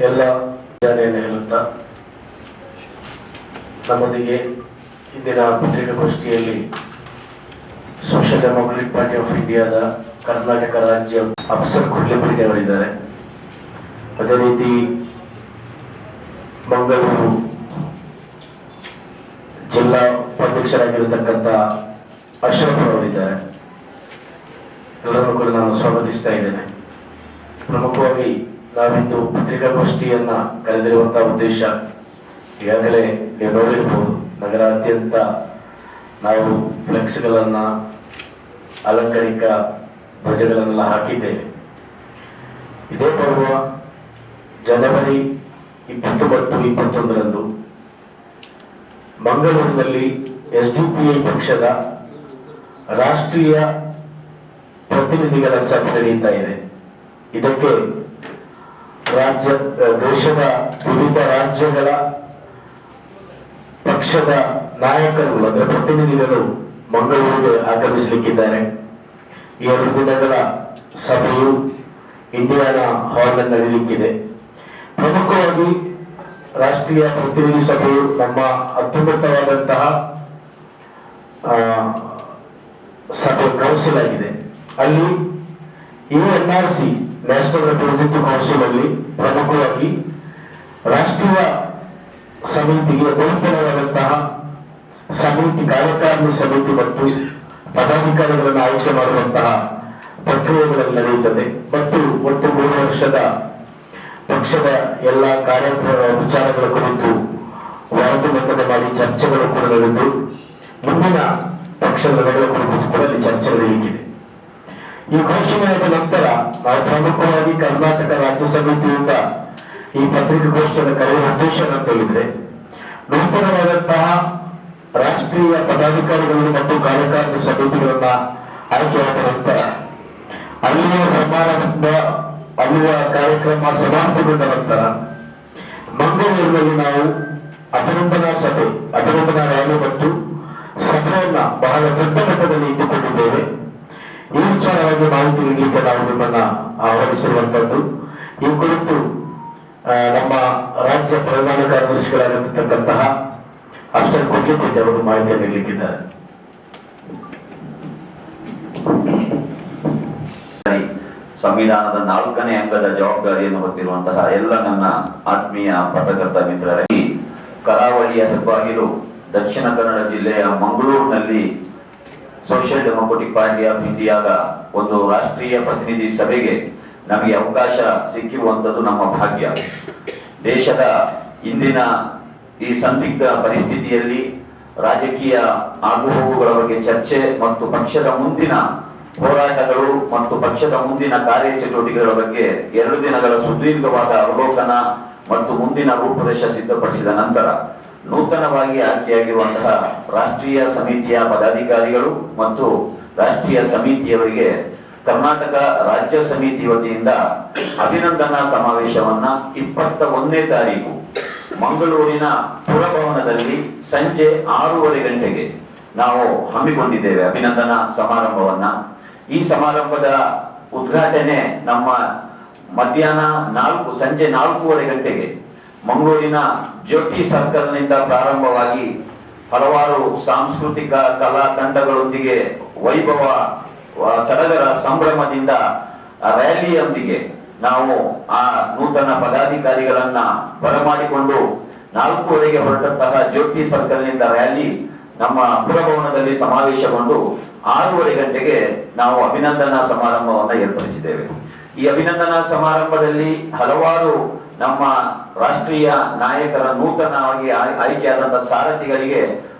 ಎಲ್ಲ ಜಾರಿಯನ್ನು ಹೇಳುತ್ತಾ ನಮ್ಮೊಂದಿಗೆ ಇಂದಿನ ಪತ್ರಿಕಾಗೋಷ್ಠಿಯಲ್ಲಿ ಸೋಷಿಯಲ್ ಡೆಮೊಕ್ರೆಟಿಕ್ ಪಾರ್ಟಿ ಆಫ್ ಇಂಡಿಯಾದ ಕರ್ನಾಟಕ ರಾಜ್ಯ ಅಫ್ಸರ್ ಕುಡ್ಲಿಪುರಿಗೆ ಅವರಿದ್ದಾರೆ. ಅದೇ ರೀತಿ ಮಂಗಳೂರು ಜಿಲ್ಲಾ ಉಪಾಧ್ಯಕ್ಷರಾಗಿರತಕ್ಕಂಥ ಅಶ್ರಫ್ ಅವರಿದ್ದಾರೆ. ಎಲ್ಲರನ್ನೂ ಕೂಡ ನಾನು ಸ್ವಾಗತಿಸ್ತಾ ಇದ್ದೇನೆ. ಪ್ರಮುಖವಾಗಿ ನಾವಿಂದು ಪತ್ರಿಕಾಗೋಷ್ಠಿಯನ್ನ ಕರೆದಿರುವಂತಹ ಉದ್ದೇಶ ಈಗಾಗಲೇ ನೀವು ನೋಡಿರ್ಬೋದು. ನಗರಾದ್ಯಂತ ನಾವು ಫ್ಲೆಕ್ಸ್ಗಳನ್ನ ಅಲಂಕಾರಿಕ ಧ್ವಜಗಳನ್ನೆಲ್ಲ ಹಾಕಿದ್ದೇವೆ. ಇದೇ ಬರುವ ಜನವರಿ 20 ಮತ್ತು 21ರಂದು ಮಂಗಳೂರಿನಲ್ಲಿ SDPI ಪಕ್ಷದ ರಾಷ್ಟ್ರೀಯ ಪ್ರತಿನಿಧಿಗಳ ಸಭೆ ನಡೆಯುತ್ತಾ ಇದೆ. ಇದಕ್ಕೆ ದೇಶದ ವಿವಿಧ ರಾಜ್ಯಗಳ ಪಕ್ಷದ ನಾಯಕರು ಅಂದರೆ ಪ್ರತಿನಿಧಿಗಳು ಮಂಗಳೂರಿಗೆ ಆಗಮಿಸಲಿಕ್ಕಿದ್ದಾರೆ. ಈ 2 ದಿನಗಳ ಸಭೆಯು ಇಂಡಿಯಾನ ಹಾಲ್ನಲ್ಲಿ ನಡೆಯಲಿಕ್ಕಿದೆ. ಪ್ರಮುಖವಾಗಿ ರಾಷ್ಟ್ರೀಯ ಪ್ರತಿನಿಧಿ ಸಭೆಯು ನಮ್ಮ ಅತ್ಯುನ್ನತವಾದಂತಹ ಸಭೆ ಕೌನ್ಸಿಲ್ ಆಗಿದೆ. ಅಲ್ಲಿ NRC ನ್ಯಾಷನಲ್ ರೆಪ್ರೆಸೆಂಟೇಟಿವ್ ಕೌನ್ಸಿಲ್ ಅಲ್ಲಿ ಪ್ರಮುಖವಾಗಿ ರಾಷ್ಟ್ರೀಯ ಸಮಿತಿಗೆ ನೂತನವಾದಂತಹ ಸಮಿತಿ, ಕಾರ್ಯಕಾರಿಣಿ ಸಮಿತಿ ಮತ್ತು ಪದಾಧಿಕಾರಿಗಳನ್ನು ಆಯ್ಕೆ ಮಾಡುವಂತಹ ಪ್ರಕ್ರಿಯೆಗಳಲ್ಲಿ ನಡೆಯುತ್ತದೆ. ಮತ್ತು ಒಟ್ಟು 3 ವರ್ಷದ ಪಕ್ಷದ ಎಲ್ಲ ವಿಚಾರಗಳ ಕುರಿತು ವರದಿ ಮಂಡನೆ ಮಾಡಿ ಚರ್ಚೆಗಳು ಕೂಡ ನಡೆದು ಮುಂದಿನ ಪಕ್ಷದ ನಡೆಗಳ ಕುರಿತು ಕೂಡ ಅಲ್ಲಿ ಚರ್ಚೆ ನಡೆಯುತ್ತಿದೆ. ಈ ಘೋಷಣೆಯಾದ ನಂತರ ನಾವು ಪ್ರಮುಖವಾಗಿ ಕರ್ನಾಟಕ ರಾಜ್ಯ ಸಮಿತಿಯಿಂದ ಈ ಪತ್ರಿಕಾಗೋಷ್ಠಿಯನ್ನು ಕರೆಯುವ ಉದ್ದೇಶ ಅಂತ ಹೇಳಿದ್ರೆ, ನೂತನವಾದಂತಹ ರಾಷ್ಟ್ರೀಯ ಪದಾಧಿಕಾರಿಗಳು ಮತ್ತು ಕಾರ್ಯಕಾರಿಣಿ ಸಮಿತಿಗಳನ್ನ ಆಯ್ಕೆಯಾದ ನಂತರ ಅಲ್ಲಿಯ ಸಮಾರಂಭ, ಅಲ್ಲಿಯ ಕಾರ್ಯಕ್ರಮ ಸಮಾಪ್ತಿಗೊಂಡ ನಂತರ ಮಂಗಳೂರಿನಲ್ಲಿ ನಾವು ಅಭಿನಂದನಾ ಸಭೆ, ಅಭಿನಂದನಾ ರ್ಯಾಲಿ ಮತ್ತು ಸಭೆಯನ್ನ ಬಹಳ ದೊಡ್ಡ ಮಟ್ಟದಲ್ಲಿ ಇಟ್ಟುಕೊಂಡಿದ್ದೇವೆ. ಈ ವಿಚಾರವಾಗಿ ಮಾಹಿತಿ ನೀಡಲಿಕ್ಕೆ ನಾವು ನಿಮ್ಮನ್ನ ಆಹ್ವಾನಿಸಿರುವಂತದ್ದು. ಈ ಕುರಿತು ನಮ್ಮ ರಾಜ್ಯ ಪ್ರಧಾನ ಕಾರ್ಯದರ್ಶಿಗಳಾಗಿರತಕ್ಕಂತಹ ಅಫ್ಸರ್ ಕುಡ್ಲಿಪುರಿ ಅವರು ಮಾಹಿತಿಯನ್ನು ನೀಡಲಿಕ್ಕಿದ್ದಾರೆ. ಸಂವಿಧಾನದ 4ನೇ ಅಂಗದ ಜವಾಬ್ದಾರಿಯನ್ನು ಹೊತ್ತಿರುವಂತಹ ಎಲ್ಲ ನನ್ನ ಆತ್ಮೀಯ ಪತ್ರಕರ್ತ ಮಿತ್ರರೇ, ಕರಾವಳಿಯ ಹೆಬ್ಬಾಗಿಲು ದಕ್ಷಿಣ ಕನ್ನಡ ಜಿಲ್ಲೆಯ ಮಂಗಳೂರಿನಲ್ಲಿ ಸೋಷಿಯಲ್ ಡೆಮೊಕ್ರೆಟಿಕ್ ಪಾರ್ಟಿ ಆಫ್ ಇಂಡಿಯಾದ ಒಂದು ರಾಷ್ಟ್ರೀಯ ಪ್ರತಿನಿಧಿ ಸಭೆಗೆ ನಮಗೆ ಅವಕಾಶ ಸಿಕ್ಕಿರುವಂತದ್ದು ನಮ್ಮ ಭಾಗ್ಯ. ದೇಶದ ಇಂದಿನ ಈ ಸಂದಿಗ್ಧ ಪರಿಸ್ಥಿತಿಯಲ್ಲಿ ರಾಜಕೀಯ ಆಗುಹೋಗುಗಳ ಬಗ್ಗೆ ಚರ್ಚೆ ಮತ್ತು ಪಕ್ಷದ ಮುಂದಿನ ಹೋರಾಟಗಳು ಮತ್ತು ಪಕ್ಷದ ಮುಂದಿನ ಕಾರ್ಯಚಟುವಟಿಕೆಗಳ ಬಗ್ಗೆ 2 ದಿನಗಳ ಸುದೀರ್ಘವಾದ ಅವಲೋಕನ ಮತ್ತು ಮುಂದಿನ ರೂಪುರೇಷೆ ಸಿದ್ಧಪಡಿಸಿದ ನಂತರ ನೂತನವಾಗಿ ಆಯ್ಕೆಯಾಗಿರುವಂತಹ ರಾಷ್ಟ್ರೀಯ ಸಮಿತಿಯ ಪದಾಧಿಕಾರಿಗಳು ಮತ್ತು ರಾಷ್ಟ್ರೀಯ ಸಮಿತಿಯವರಿಗೆ ಕರ್ನಾಟಕ ರಾಜ್ಯ ಸಮಿತಿ ವತಿಯಿಂದ ಅಭಿನಂದನಾ ಸಮಾವೇಶವನ್ನ 21ನೇ ತಾರೀಕು ಮಂಗಳೂರಿನ ಪುರಭವನದಲ್ಲಿ ಸಂಜೆ 6:30 ಗಂಟೆಗೆ ನಾವು ಹಮ್ಮಿಕೊಂಡಿದ್ದೇವೆ ಅಭಿನಂದನಾ ಸಮಾರಂಭವನ್ನ. ಈ ಸಮಾರಂಭದ ಉದ್ಘಾಟನೆ ನಮ್ಮ ಮಧ್ಯಾಹ್ನ ಸಂಜೆ 4:30 ಗಂಟೆಗೆ ಮಂಗಳೂರಿನ ಜ್ಯೋತಿ ಸರ್ಕಲ್ನಿಂದ ಪ್ರಾರಂಭವಾಗಿ ಹಲವಾರು ಸಾಂಸ್ಕೃತಿಕ ಕಲಾ ತಂಡಗಳೊಂದಿಗೆ ವೈಭವ ಸಡಗರ ಸಂಭ್ರಮದಿಂದ ರ್ಯಾಲಿಯೊಂದಿಗೆ ನಾವು ಆ ನೂತನ ಪದಾಧಿಕಾರಿಗಳನ್ನ ಬರಮಾಡಿಕೊಂಡು 4:30ಗೆ ಹೊರಟಂತಹ ಜ್ಯೋತಿ ಸರ್ಕಲ್ನಿಂದ ರ್ಯಾಲಿ ನಮ್ಮ ಪುರಭವನದಲ್ಲಿ ಸಮಾವೇಶಗೊಂಡು 6:30 ಗಂಟೆಗೆ ನಾವು ಅಭಿನಂದನಾ ಸಮಾರಂಭವನ್ನ ಏರ್ಪಡಿಸಿದ್ದೇವೆ. ಈ ಅಭಿನಂದನಾ ಸಮಾರಂಭದಲ್ಲಿ ಹಲವಾರು ನಮ್ಮ ರಾಷ್ಟ್ರೀಯ ನಾಯಕರ ನೂತನವಾಗಿ ಆಯ್ಕೆಯಾದಂತಹ ಸಾರಥಿಗಳಿಗೆ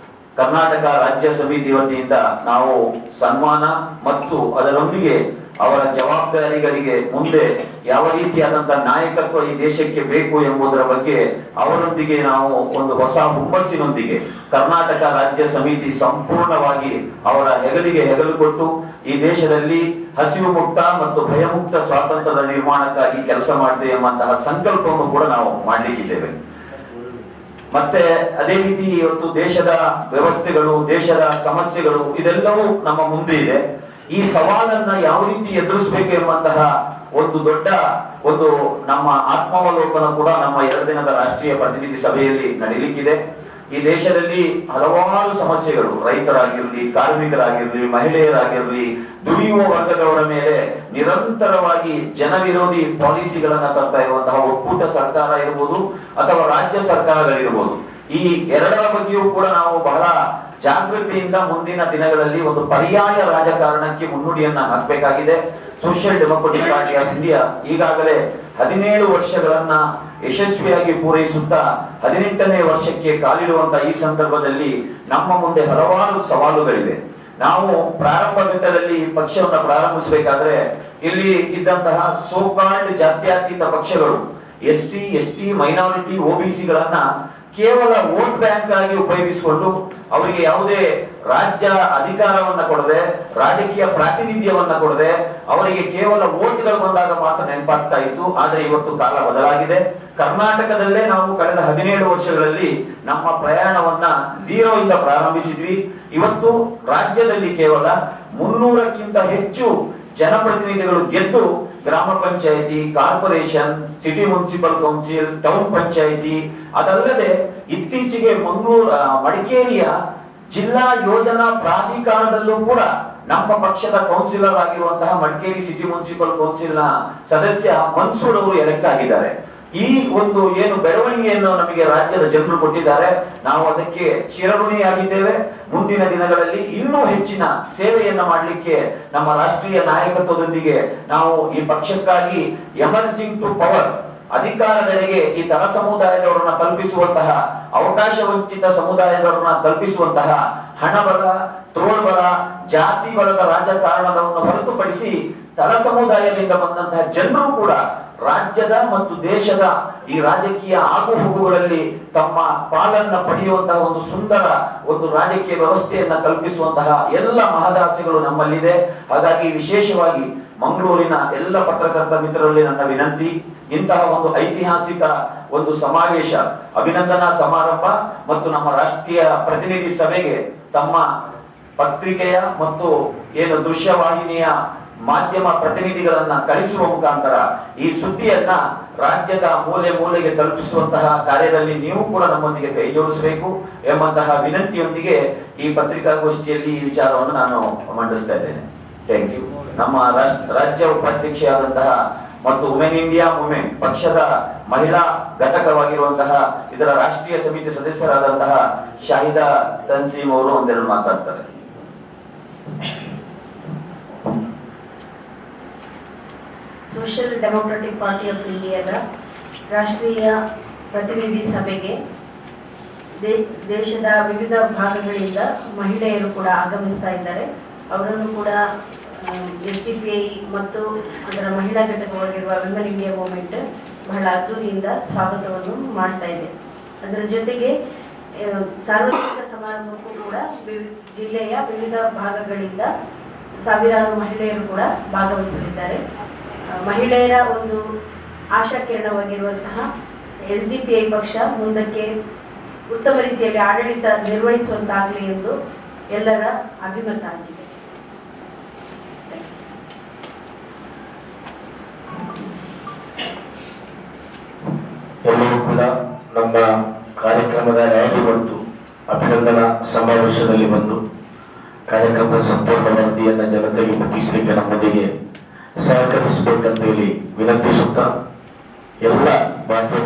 ಕರ್ನಾಟಕ ರಾಜ್ಯ ಸಮಿತಿ ವತಿಯಿಂದ ನಾವು ಸನ್ಮಾನ ಮತ್ತು ಅದರೊಂದಿಗೆ ಅವರ ಜವಾಬ್ದಾರಿಗಳಿಗೆ ಮುಂದೆ ಯಾವ ರೀತಿಯಾದಂತಹ ನಾಯಕತ್ವ ಈ ದೇಶಕ್ಕೆ ಬೇಕು ಎಂಬುದರ ಬಗ್ಗೆ ಅವರೊಂದಿಗೆ ನಾವು ಒಂದು ಹೊಸ ಹುಮ್ಮಸ್ಸಿನೊಂದಿಗೆ ಕರ್ನಾಟಕ ರಾಜ್ಯ ಸಮಿತಿ ಸಂಪೂರ್ಣವಾಗಿ ಅವರ ಹೆಗಲಿಗೆ ಹೆಗಲು ಕೊಟ್ಟು ಈ ದೇಶದಲ್ಲಿ ಹಸಿವು ಮುಕ್ತ ಮತ್ತು ಭಯಮುಕ್ತ ಸ್ವಾತಂತ್ರ್ಯದ ನಿರ್ಮಾಣಕ್ಕಾಗಿ ಕೆಲಸ ಮಾಡಿದೆ ಎಂಬಂತಹ ಸಂಕಲ್ಪವನ್ನು ಕೂಡ ನಾವು ಮಾಡಲಿಕ್ಕಿದ್ದೇವೆ. ಮತ್ತೆ ಅದೇ ರೀತಿ ಇವತ್ತು ದೇಶದ ವ್ಯವಸ್ಥೆಗಳು, ದೇಶದ ಸಮಸ್ಯೆಗಳು ಇದೆಲ್ಲವೂ ನಮ್ಮ ಮುಂದೆ ಇದೆ. ಈ ಸವಾಲನ್ನ ಯಾವ ರೀತಿ ಎದುರಿಸಬೇಕು ಎಂಬಂತಹ ಒಂದು ದೊಡ್ಡ ಒಂದು ನಮ್ಮ ಆತ್ಮಾವಲೋಕನ ಕೂಡ ನಮ್ಮ 2 ದಿನದ ರಾಷ್ಟ್ರೀಯ ಪ್ರತಿನಿಧಿ ಸಭೆಯಲ್ಲಿ ನಡೀಲಿಕ್ಕಿದೆ. ಈ ದೇಶದಲ್ಲಿ ಹಲವಾರು ಸಮಸ್ಯೆಗಳು, ರೈತರಾಗಿರ್ಲಿ, ಕಾರ್ಮಿಕರಾಗಿರ್ಲಿ, ಮಹಿಳೆಯರಾಗಿರ್ಲಿ, ದುಡಿಯುವ ವರ್ಗದವರ ಮೇಲೆ ನಿರಂತರವಾಗಿ ಜನವಿರೋಧಿ ಪಾಲಿಸಿಗಳನ್ನ ತರ್ತಾ ಇರುವಂತಹ ಒಕ್ಕೂಟ ಸರ್ಕಾರ ಇರಬಹುದು ಅಥವಾ ರಾಜ್ಯ ಸರ್ಕಾರಗಳಿರ್ಬೋದು. ಈ ಎರಡರ ಬಗ್ಗೆಯೂ ಕೂಡ ನಾವು ಬಹಳ ಜಾಗೃತಿಯಿಂದ ಮುಂದಿನ ದಿನಗಳಲ್ಲಿ ಒಂದು ಪರ್ಯಾಯ ರಾಜಕಾರಣಕ್ಕೆ ಮುನ್ನುಡಿಯನ್ನ ಹಾಕಬೇಕಾಗಿದೆ. Social democratic party of India ಈಗಾಗಲೇ 17 ವರ್ಷಗಳನ್ನ ಯಶಸ್ವಿಯಾಗಿ ಪೂರೈಸುತ್ತಾ 18ನೇ ವರ್ಷಕ್ಕೆ ಕಾಲಿಡುವಂತ ಈ ಸಂದರ್ಭದಲ್ಲಿ ನಮ್ಮ ಮುಂದೆ ಹಲವಾರು ಸವಾಲುಗಳಿವೆ. ನಾವು ಪ್ರಾರಂಭ ಘಟ್ಟದಲ್ಲಿ ಪಕ್ಷವನ್ನು ಪ್ರಾರಂಭಿಸಬೇಕಾದ್ರೆ ಇಲ್ಲಿ ಇದ್ದಂತಹ ಸೋಕಾಲ್ಡ್ ಜಾತ್ಯತೀತ ಪಕ್ಷಗಳು ಎಸ್ಟಿ ಮೈನಾರಿಟಿ OBCಗಳನ್ನ ಕೇವಲ ವೋಟ್ ಬ್ಯಾಂಕ್ ಆಗಿ ಉಪಯೋಗಿಸಿಕೊಂಡು ಅವರಿಗೆ ಯಾವುದೇ ರಾಜ್ಯ ಅಧಿಕಾರವನ್ನ ಕೊಡದೆ, ರಾಜಕೀಯ ಪ್ರಾತಿನಿಧ್ಯವನ್ನ ಕೊಡದೆ, ಅವರಿಗೆ ಕೇವಲ ವೋಟ್ಗಳು ಬಂದಾಗ ಮಾತ್ರ ನೆನಪಾಗ್ತಾ ಇತ್ತು. ಆದ್ರೆ ಇವತ್ತು ಕಾಲ ಬದಲಾಗಿದೆ. ಕರ್ನಾಟಕದಲ್ಲೇ ನಾವು ಕಳೆದ 17 ವರ್ಷಗಳಲ್ಲಿ ನಮ್ಮ ಪ್ರಯಾಣವನ್ನ 0 ಇಂದ ಪ್ರಾರಂಭಿಸಿದ್ವಿ. ಇವತ್ತು ರಾಜ್ಯದಲ್ಲಿ ಕೇವಲ 300ಕ್ಕಿಂತ ಹೆಚ್ಚು ಜನಪ್ರತಿನಿಧಿಗಳು ಗೆದ್ದು ಗ್ರಾಮ panchayat, corporation, city municipal council, town panchayat, ಅದಲ್ಲದೆ ಇತ್ತೀಚೆಗೆ ಮಡಿಕೇರಿಯ ಜಿಲ್ಲಾ ಯೋಜನಾ ಪ್ರಾಧಿಕಾರದಲ್ಲೂ ಕೂಡ ನಮ್ಮ ಪಕ್ಷದ ಕೌನ್ಸಿಲರ್ ಆಗಿರುವಂತಹ ಮಡಿಕೇರಿ ಸಿಟಿ ಮುನ್ಸಿಪಲ್ ಕೌನ್ಸಿಲ್ ನ ಸದಸ್ಯ ಮನ್ಸೂರ್ ಅವರು ಎಲೆಕ್ಟ್ ಆಗಿದ್ದಾರೆ. ಈ ಒಂದು ಏನು ಬೆಳವಣಿಗೆಯನ್ನು ನಮಗೆ ರಾಜ್ಯದ ಜನರು ಕೊಟ್ಟಿದ್ದಾರೆ, ನಾವು ಅದಕ್ಕೆ ಚಿರಋಣಿಯಾಗಿದ್ದೇವೆ. ಮುಂದಿನ ದಿನಗಳಲ್ಲಿ ಇನ್ನೂ ಹೆಚ್ಚಿನ ಸೇವೆಯನ್ನ ಮಾಡಲಿಕ್ಕೆ ನಮ್ಮ ರಾಷ್ಟ್ರೀಯ ನಾಯಕತ್ವದೊಂದಿಗೆ ನಾವು ಈ ಪಕ್ಷಕ್ಕಾಗಿ ಎಮರ್ಜಿಂಗ್ ಟು ಪವರ್, ಅಧಿಕಾರದೆಡೆಗೆ ಈ ತಳ ಸಮುದಾಯದವರನ್ನ ತಲುಪಿಸುವಂತಹ, ಅವಕಾಶ ವಂಚಿತ ಸಮುದಾಯದವರನ್ನ ತಲುಪಿಸುವಂತಹ ಹಣಬಲ, ತೋಳ್ಬಲ, ಜಾತಿ ಬಲದ ರಾಜಕಾರಣವನ್ನು ಹೊರತುಪಡಿಸಿ ತಳ ಸಮುದಾಯದಿಂದ ಬಂದಂತಹ ಜನರು ಕೂಡ ರಾಜ್ಯದ ಮತ್ತು ದೇಶದ ಈ ರಾಜಕೀಯ ಆಗುಹೋಗುಗಳಲ್ಲಿ ತಮ್ಮ ಪಾಲನ್ನ ಪಡೆಯುವಂತಹ ಒಂದು ಸುಂದರ ಒಂದು ರಾಜಕೀಯ ವ್ಯವಸ್ಥೆಯನ್ನ ಕಲ್ಪಿಸುವಂತಹ ಎಲ್ಲ ಮಹದಾಸೆಗಳು ನಮ್ಮಲ್ಲಿದೆ. ಹಾಗಾಗಿ ವಿಶೇಷವಾಗಿ ಮಂಗಳೂರಿನ ಎಲ್ಲ ಪತ್ರಕರ್ತ ಮಿತ್ರರಲ್ಲಿ ನನ್ನ ವಿನಂತಿ, ಇಂತಹ ಒಂದು ಐತಿಹಾಸಿಕ ಒಂದು ಸಮಾವೇಶ, ಅಭಿನಂದನಾ ಸಮಾರಂಭ ಮತ್ತು ನಮ್ಮ ರಾಷ್ಟ್ರೀಯ ಪ್ರತಿನಿಧಿ ಸಭೆಗೆ ತಮ್ಮ ಪತ್ರಿಕೆಯ ಮತ್ತು ಏನು ದೃಶ್ಯವಾಹಿನಿಯ ಮಾಧ್ಯಮ ಪ್ರತಿನಿಧಿಗಳನ್ನ ಕಳಿಸುವ ಮುಖಾಂತರ ಈ ಸುದ್ದಿಯನ್ನ ರಾಜ್ಯದ ಮೂಲೆ ಮೂಲೆಗೆ ತಲುಪಿಸುವಂತಹ ಕಾರ್ಯದಲ್ಲಿ ನೀವು ಕೂಡ ನಮ್ಮೊಂದಿಗೆ ಕೈ ಜೋಡಿಸಬೇಕು ಎಂಬಂತಹ ವಿನಂತಿಯೊಂದಿಗೆ ಈ ಪತ್ರಿಕಾಗೋಷ್ಠಿಯಲ್ಲಿ ಈ ವಿಚಾರವನ್ನು ನಾನು ಮಂಡಿಸ್ತಾ ಇದ್ದೇನೆ. Thank you. ನಮ್ಮ ರಾಜ್ಯ ಉಪಾಧ್ಯಕ್ಷೆಯಾದಂತಹ ಮತ್ತು ವುಮೆನ್ ಇಂಡಿಯಾ ಮೂವ್ಮೆಂಟ್ ಪಕ್ಷದ ಮಹಿಳಾ ಘಟಕವಾಗಿರುವಂತಹ ಇದರ ರಾಷ್ಟ್ರೀಯ ಸಮಿತಿ ಸದಸ್ಯರಾದಂತಹ ಶಾಹಿದಾ ತನ್ಸೀಮ್ ಅವರು ಒಂದೆರಡು ಮಾತಾಡ್ತಾರೆ. ಸೋಷಿಯಲ್ ಡೆಮೊಕ್ರೆಟಿಕ್ ಪಾರ್ಟಿ ಆಫ್ ಇಂಡಿಯಾದ ರಾಷ್ಟ್ರೀಯ ಪ್ರತಿನಿಧಿ ಸಭೆಗೆ ದೇಶದ ವಿವಿಧ ಭಾಗಗಳಿಂದ ಮಹಿಳೆಯರು ಕೂಡ ಆಗಮಿಸ್ತಾ ಇದ್ದಾರೆ. ಅವರನ್ನು ಕೂಡ SDPI ಮತ್ತು ಅದರ ಮಹಿಳಾ ಘಟಕವಾಗಿರುವ ವಿಮೆನ್ ಇಂಡಿಯಾ ಮೂವ್ಮೆಂಟ್ ಬಹಳ ಅದ್ದೂರಿಯಿಂದ ಸ್ವಾಗತವನ್ನು ಮಾಡ್ತಾ ಇದೆ. ಅದರ ಜೊತೆಗೆ ಸಾರ್ವಜನಿಕ ಸಮಾರಂಭಕ್ಕೂ ಕೂಡ ಜಿಲ್ಲೆಯ ವಿವಿಧ ಭಾಗಗಳಿಂದ ಸಾವಿರಾರು ಮಹಿಳೆಯರು ಕೂಡ ಭಾಗವಹಿಸಲಿದ್ದಾರೆ. ಮಹಿಳೆಯರ ಒಂದು ಆಶಾಕಿರಣವಾಗಿರುವಂತಹ SDPI ಪಕ್ಷ ಮುಂದಕ್ಕೆ ಉತ್ತಮ ರೀತಿಯಲ್ಲಿ ಆಡಳಿತ ನಿರ್ವಹಿಸುವಂತಾಗಲಿ ಎಂದು ಎಲ್ಲರ ಅಭಿಮತ ಆಗಿದೆ. ಎಲ್ಲರೂ ಕೂಡ ನಮ್ಮ ಕಾರ್ಯಕ್ರಮದ ರ್ಯಾಲಿ ಮತ್ತು ಅಭಿನಂದನಾ ಸಮಾವೇಶದಲ್ಲಿ ಬಂದು ಕಾರ್ಯಕ್ರಮದ ಸಂಪೂರ್ಣ ವರದಿಯನ್ನು ಜನತೆಗೆ ಮುಟ್ಟಿಸಲಿಕ್ಕೆ ನಮ್ಮೊಂದಿಗೆ ಸಹಕರಿಸಬೇಕಂತ ಹೇಳಿ ವಿನಂತಿಸುತ್ತಾ ಎಲ್ಲ ಮಾಧ್ಯಮ